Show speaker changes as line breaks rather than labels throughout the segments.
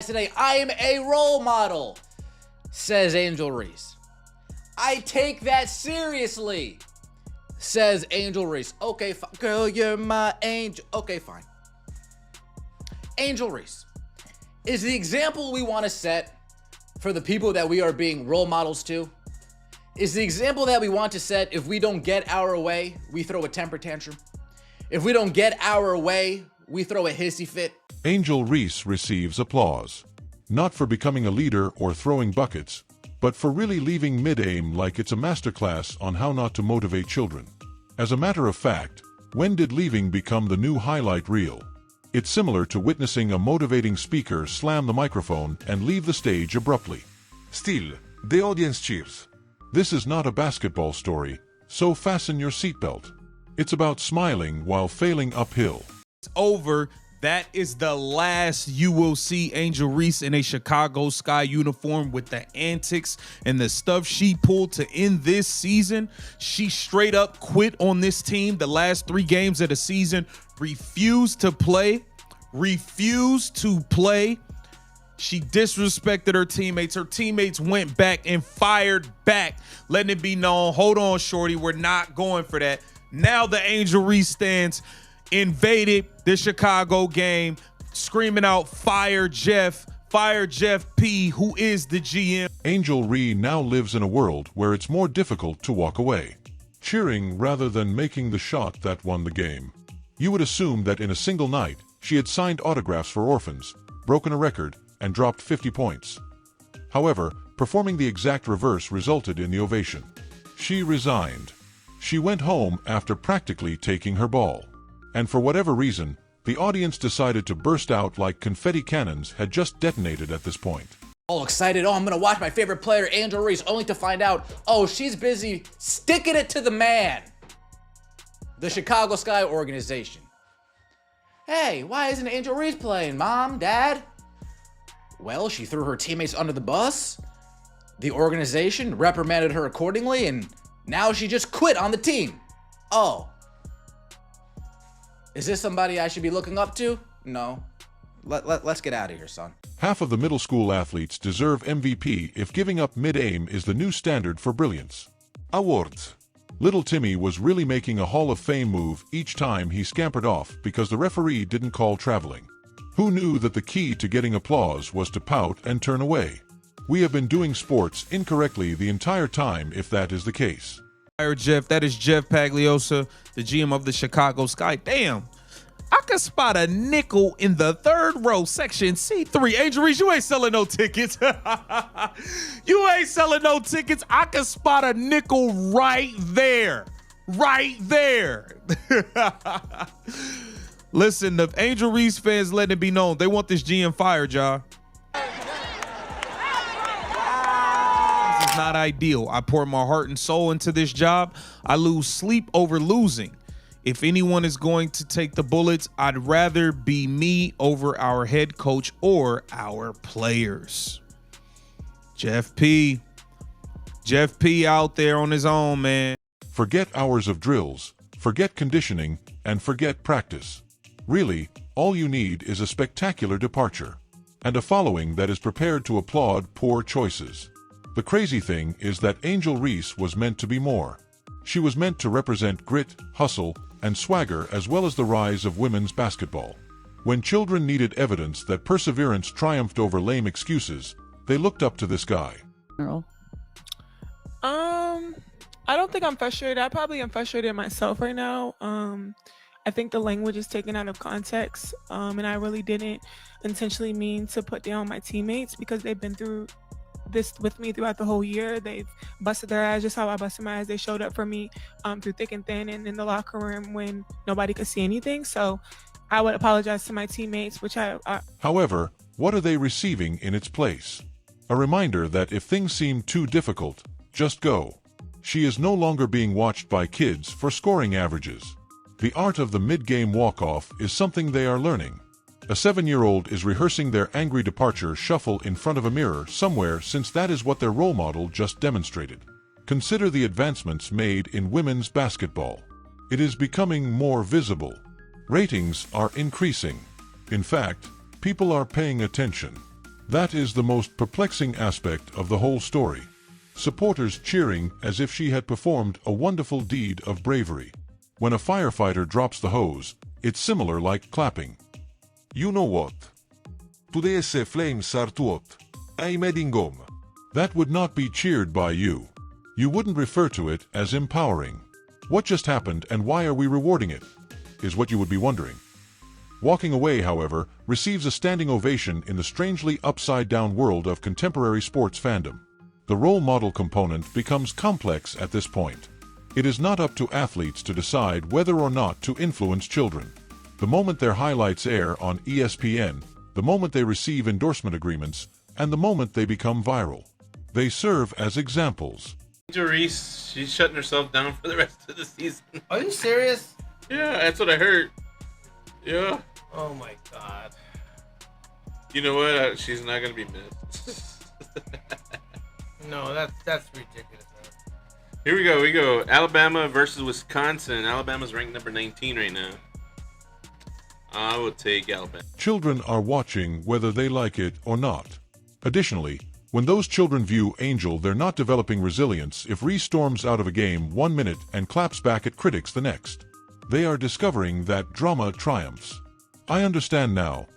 Today, I am a role model, says Angel Reese. I take that seriously, says Angel Reese. Okay, girl, you're my angel. Okay, fine. Angel Reese is the example we want to set for the people that we are being role models to. Is the example that we want to set. If we don't get our way, we throw a temper tantrum. If we don't get our way, we throw a hissy fit.
Angel Reese receives applause, not for becoming a leader or throwing buckets, but for really leaving mid-aim like it's a masterclass on how not to motivate children. As a matter of fact, when did leaving become the new highlight reel? It's similar to witnessing a motivating speaker slam the microphone and leave the stage abruptly. Still, the audience cheers. This is not a basketball story, so fasten your seatbelt. It's about smiling while failing uphill.
It's over. That is the last you will see Angel Reese in a Chicago Sky uniform with the antics and the stuff she pulled to end this season. She straight up quit on this team the last 3 games of the season, refused to play. She disrespected her teammates. Her teammates went back and fired back, letting it be known, hold on, shorty, we're not going for that. Now the Angel Reese stands invaded the Chicago game, screaming out, fire Jeff P, who is the GM.
Angel Reese now lives in a world where it's more difficult to walk away, cheering rather than making the shot that won the game. You would assume that in a single night, she had signed autographs for orphans, broken a record, and dropped 50 points. However, performing the exact reverse resulted in the ovation. She resigned. She went home after practically taking her ball. And for whatever reason, the audience decided to burst out like confetti cannons had just detonated at this point.
All excited, I'm gonna watch my favorite player, Angel Reese, only to find out, she's busy sticking it to the man. The Chicago Sky organization. Hey, why isn't Angel Reese playing, Mom, Dad? Well, she threw her teammates under the bus. The organization reprimanded her accordingly, and now she just quit on the team. Oh. Is this somebody I should be looking up to? No. Let's get out of here, son.
Half of the middle school athletes deserve MVP if giving up mid-aim is the new standard for brilliance. Awards. Little Timmy was really making a Hall of Fame move each time he scampered off because the referee didn't call traveling. Who knew that the key to getting applause was to pout and turn away? We have been doing sports incorrectly the entire time if that is the case.
Jeff, that is Jeff Pagliosa, the GM of the Chicago Sky. Damn, I can spot a nickel in the 3rd row, section C3. Angel Reese, you ain't selling no tickets. You ain't selling no tickets. I can spot a nickel right there. Right there. Listen, the Angel Reese fans letting it be known, they want this GM fired, y'all. Not ideal. I pour my heart and soul into this job. I lose sleep over losing. If anyone is going to take the bullets, I'd rather be me over our head coach or our players. Jeff P out there on his own, man.
Forget hours of drills, forget conditioning, and forget practice. Really, all you need is a spectacular departure and a following that is prepared to applaud poor choices. The crazy thing is that Angel Reese was meant to be more. She was meant to represent grit, hustle, and swagger as well as the rise of women's basketball. When children needed evidence that perseverance triumphed over lame excuses, they looked up to this guy.
I don't think I'm frustrated. I probably am frustrated myself right now. I think the language is taken out of context, and I really didn't intentionally mean to put down my teammates because they've been through this with me throughout the whole year. They've busted their ass just how I busted my ass. They showed up for me through thick and thin and in the locker room when nobody could see anything. So I would apologize to my teammates, which I
However, what are they receiving in its place? A reminder that if things seem too difficult, just go. She is no longer being watched by kids for scoring averages. The art of the mid-game walk-off is something they are learning. A 7-year-old is rehearsing their angry departure shuffle in front of a mirror somewhere since that is what their role model just demonstrated. Consider the advancements made in women's basketball. It is becoming more visible. Ratings are increasing. In fact, people are paying attention. That is the most perplexing aspect of the whole story. Supporters cheering as if she had performed a wonderful deed of bravery. When a firefighter drops the hose, it's similar like clapping.
You know what? Today's flames are too hot. I'm heading home.
That would not be cheered by you. You wouldn't refer to it as empowering. What just happened and why are we rewarding it? Is what you would be wondering. Walking away, however, receives a standing ovation in the strangely upside-down world of contemporary sports fandom. The role model component becomes complex at this point. It is not up to athletes to decide whether or not to influence children. The moment their highlights air on ESPN, the moment they receive endorsement agreements, and the moment they become viral. They serve as examples.
Reese, she's shutting herself down for the rest of the season.
Are you serious?
Yeah, that's what I heard. Yeah.
Oh my god.
You know what? She's not gonna be missed.
No, that's ridiculous.
Here we go. We go. Alabama versus Wisconsin. Alabama's ranked number 19 right now. I will take Alabama.
Children are watching whether they like it or not. Additionally, when those children view Angel, they're not developing resilience if Reese storms out of a game 1 minute and claps back at critics the next. They are discovering that drama triumphs. I understand now.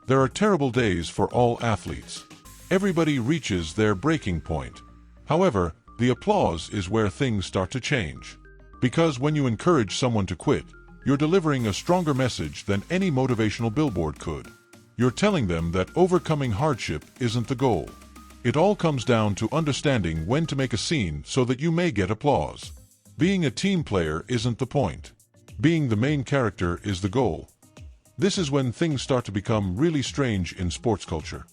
There are terrible days for all athletes. Everybody reaches their breaking point. However, the applause is where things start to change. Because when you encourage someone to quit, you're delivering a stronger message than any motivational billboard could. You're telling them that overcoming hardship isn't the goal. It all comes down to understanding when to make a scene so that you may get applause. Being a team player isn't the point. Being the main character is the goal. This is when things start to become really strange in sports culture.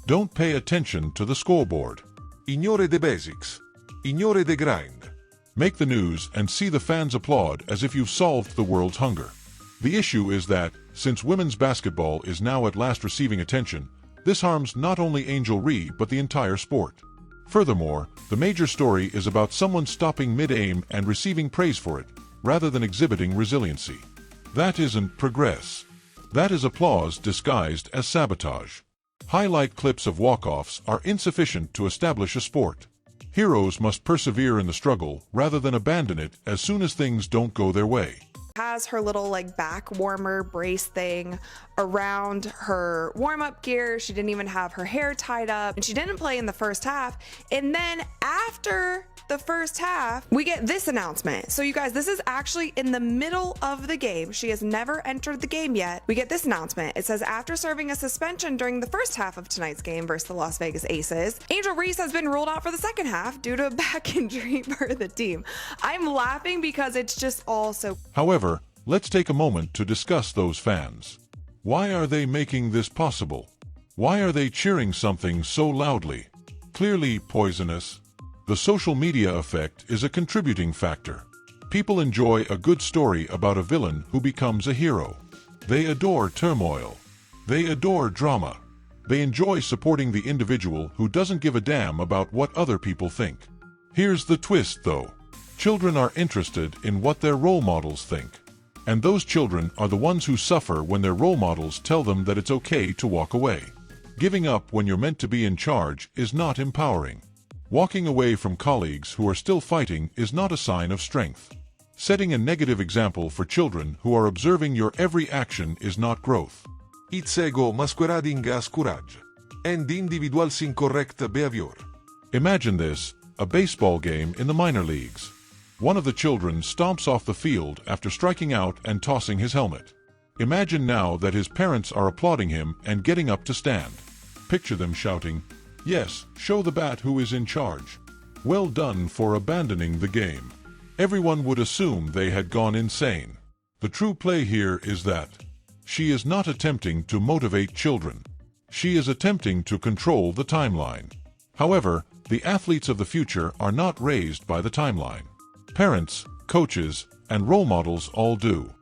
Don't pay attention to the scoreboard.
Ignore the basics. Ignore the grind.
Make the news and see the fans applaud as if you've solved the world's hunger. The issue is that, since women's basketball is now at last receiving attention, this harms not only Angel Reese but the entire sport. Furthermore, the major story is about someone stopping mid-aim and receiving praise for it, rather than exhibiting resiliency. That isn't progress. That is applause disguised as sabotage. Highlight clips of walk-offs are insufficient to establish a sport. Heroes must persevere in the struggle rather than abandon it as soon as things don't go their way.
Has her little back warmer brace thing around her warm-up gear. She didn't even have her hair tied up, and she didn't play in the first half. And then after the first half, we get this announcement. So you guys, this is actually in the middle of the game. She has never entered the game yet. We get this announcement. It says, after serving a suspension during the first half of tonight's game versus the Las Vegas Aces, Angel Reese has been ruled out for the second half due to a back injury for the team. I'm laughing because it's just all so...
However, let's take a moment to discuss those fans. Why are they making this possible? Why are they cheering something so loudly? Clearly poisonous. The social media effect is a contributing factor. People enjoy a good story about a villain who becomes a hero. They adore turmoil. They adore drama. They enjoy supporting the individual who doesn't give a damn about what other people think. Here's the twist, though. Children are interested in what their role models think. And those children are the ones who suffer when their role models tell them that it's okay to walk away. Giving up when you're meant to be in charge is not empowering. Walking away from colleagues who are still fighting is not a sign of strength. Setting a negative example for children who are observing your every action is not growth.
It's ego masquerading as courage and individual's incorrect behavior.
Imagine this, a baseball game in the minor leagues. One of the children stomps off the field after striking out and tossing his helmet. Imagine now that his parents are applauding him and getting up to stand. Picture them shouting, "Yes, show the bat who is in charge. Well done for abandoning the game." Everyone would assume they had gone insane. The true play here is that she is not attempting to motivate children. She is attempting to control the timeline. However, the athletes of the future are not raised by the timeline. Parents, coaches, and role models all do.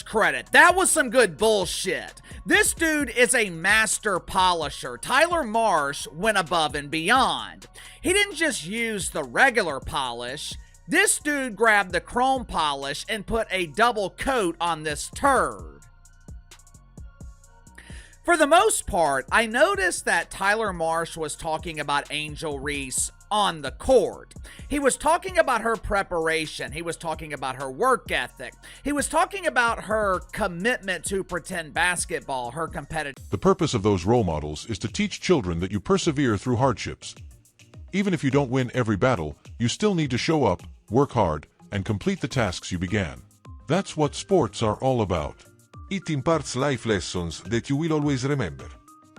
Credit. That was some good bullshit. This dude is a master polisher. Tyler Marsh went above and beyond. He didn't just use the regular polish. This dude grabbed the chrome polish and put a double coat on this turd. For the most part, I noticed that Tyler Marsh was talking about Angel Reese on the court. He was talking about her preparation. He was talking about her work ethic. He was talking about her commitment to pretend basketball, her competitive.
The purpose of those role models is to teach children that you persevere through hardships. Even if you don't win every battle, you still need to show up, work hard, and complete the tasks you began. That's what sports are all about.
It imparts life lessons that you will always remember.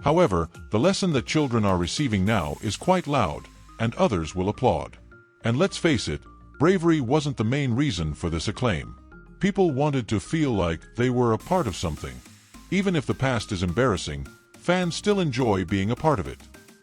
However, the lesson that children are receiving now is quite loud, and others will applaud. And let's face it, bravery wasn't the main reason for this acclaim. People wanted to feel like they were a part of something. Even if the past is embarrassing, fans still enjoy being a part of it.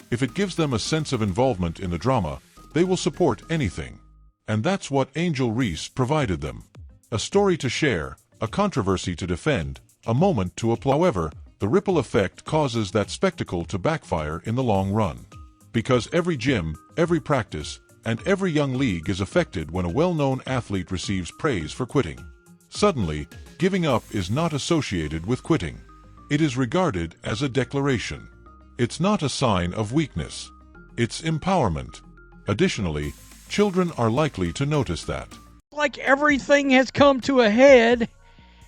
If it gives them a sense of involvement in the drama, they will support anything. And that's what Angel Reese provided them. A story to share, a controversy to defend, a moment to applaud. However, the ripple effect causes that spectacle to backfire in the long run. Because every gym, every practice, and every young league is affected when a well-known athlete receives praise for quitting. Suddenly, giving up is not associated with quitting. It is regarded as a declaration. It's not a sign of weakness. It's empowerment. Additionally, children are likely to notice that.
Like everything has come to a head,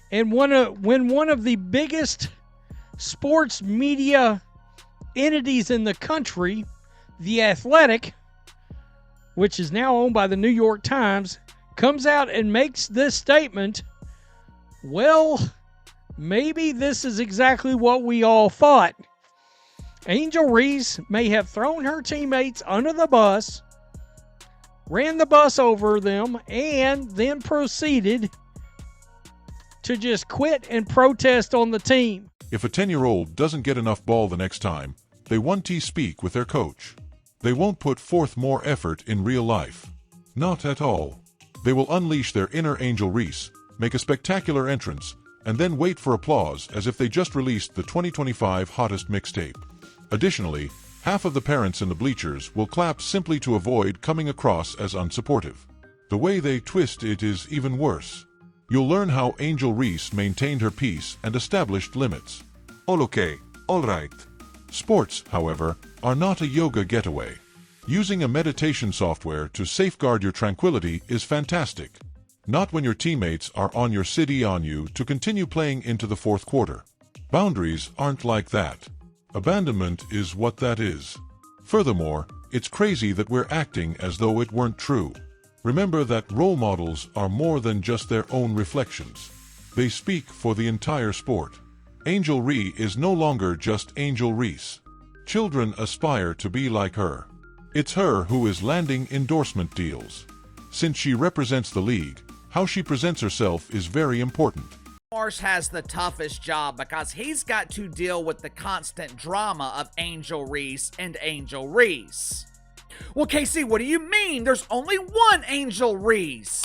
and when one of the biggest sports media entities in the country, The Athletic, which is now owned by the New York Times, comes out and makes this statement, well, maybe this is exactly what we all thought. Angel Reese may have thrown her teammates under the bus, ran the bus over them, and then proceeded to just quit and protest on the team.
If a 10-year-old doesn't get enough ball the next time, they won't speak with their coach. They won't put forth more effort in real life. Not at all. They will unleash their inner Angel Reese, make a spectacular entrance, and then wait for applause as if they just released the 2025 hottest mixtape. Additionally, half of the parents in the bleachers will clap simply to avoid coming across as unsupportive. The way they twist it is even worse. You'll learn how Angel Reese maintained her peace and established limits.
All okay, all right.
Sports, however, are not a yoga getaway. Using a meditation software to safeguard your tranquility is fantastic. Not when your teammates are on your city on you to continue playing into the fourth quarter. Boundaries aren't like that. Abandonment is what that is. Furthermore, it's crazy that we're acting as though it weren't true. Remember that role models are more than just their own reflections. They speak for the entire sport. Angel Reese is no longer just Angel Reese. Children aspire to be like her. It's her who is landing endorsement deals. Since she represents the league, how she presents herself is very important.
Marsh has the toughest job because he's got to deal with the constant drama of Angel Reese and Angel Reese. Well, KC, what do you mean? There's only one Angel Reese.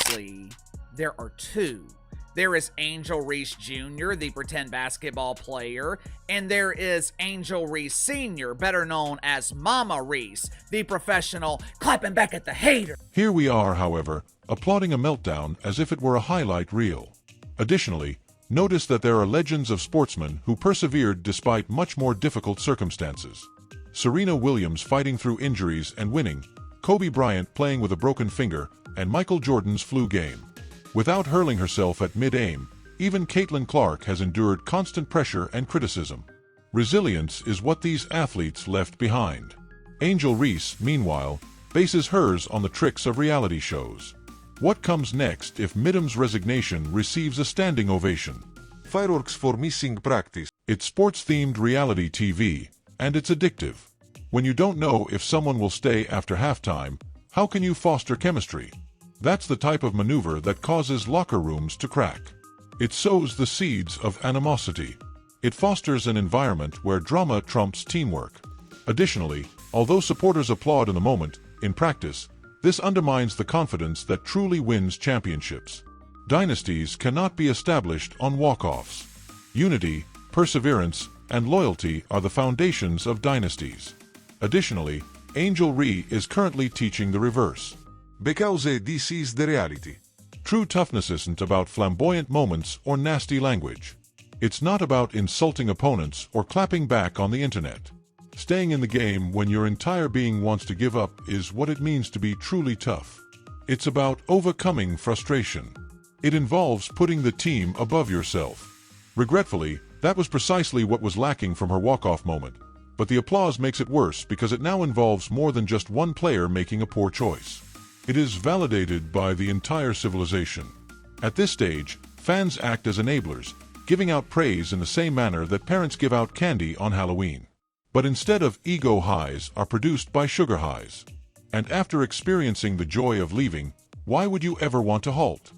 There are two. There is Angel Reese Jr., the pretend basketball player, and there is Angel Reese Sr., better known as Mama Reese, the professional clapping back at the hater.
Here we are, however, applauding a meltdown as if it were a highlight reel. Additionally, notice that there are legends of sportsmen who persevered despite much more difficult circumstances. Serena Williams fighting through injuries and winning, Kobe Bryant playing with a broken finger, and Michael Jordan's flu game. Without hurling herself at mid-aim, even Caitlin Clark has endured constant pressure and criticism. Resilience is what these athletes left behind. Angel Reese, meanwhile, bases hers on the tricks of reality shows. What comes next if Midham's resignation receives a standing ovation?
Fireworks for missing practice.
It's sports-themed reality TV, and it's addictive. When you don't know if someone will stay after halftime, how can you foster chemistry? That's the type of maneuver that causes locker rooms to crack. It sows the seeds of animosity. It fosters an environment where drama trumps teamwork. Additionally, although supporters applaud in the moment, in practice, this undermines the confidence that truly wins championships. Dynasties cannot be established on walk-offs. Unity, perseverance, and loyalty are the foundations of dynasties. Additionally, Angel Reese is currently teaching the reverse.
Because this is the reality.
True toughness isn't about flamboyant moments or nasty language. It's not about insulting opponents or clapping back on the internet. Staying in the game when your entire being wants to give up is what it means to be truly tough. It's about overcoming frustration. It involves putting the team above yourself. Regretfully, that was precisely what was lacking from her walk-off moment. But the applause makes it worse because it now involves more than just one player making a poor choice. It is validated by the entire civilization. At this stage, fans act as enablers, giving out praise in the same manner that parents give out candy on Halloween. But instead of ego highs are produced by sugar highs. And after experiencing the joy of leaving, why would you ever want to halt?